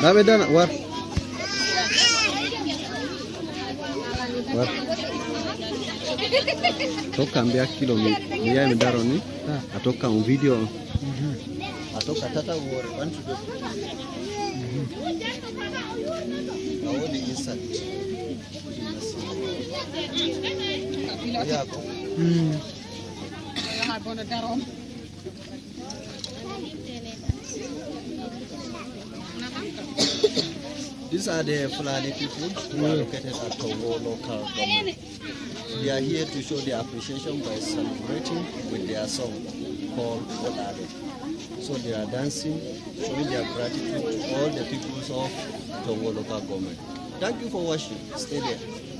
Dabe dana war. War. Toka mbia kilo mia midaro ni. Atoka un video. Atoka tata war want to do. Naoni insert. Yako. These are the Fulani people who are located at Togo local government. They are here to show their appreciation by celebrating with their song called Odade. So they are dancing, showing their gratitude to all the peoples of Togo local government. Thank you for watching. Stay there.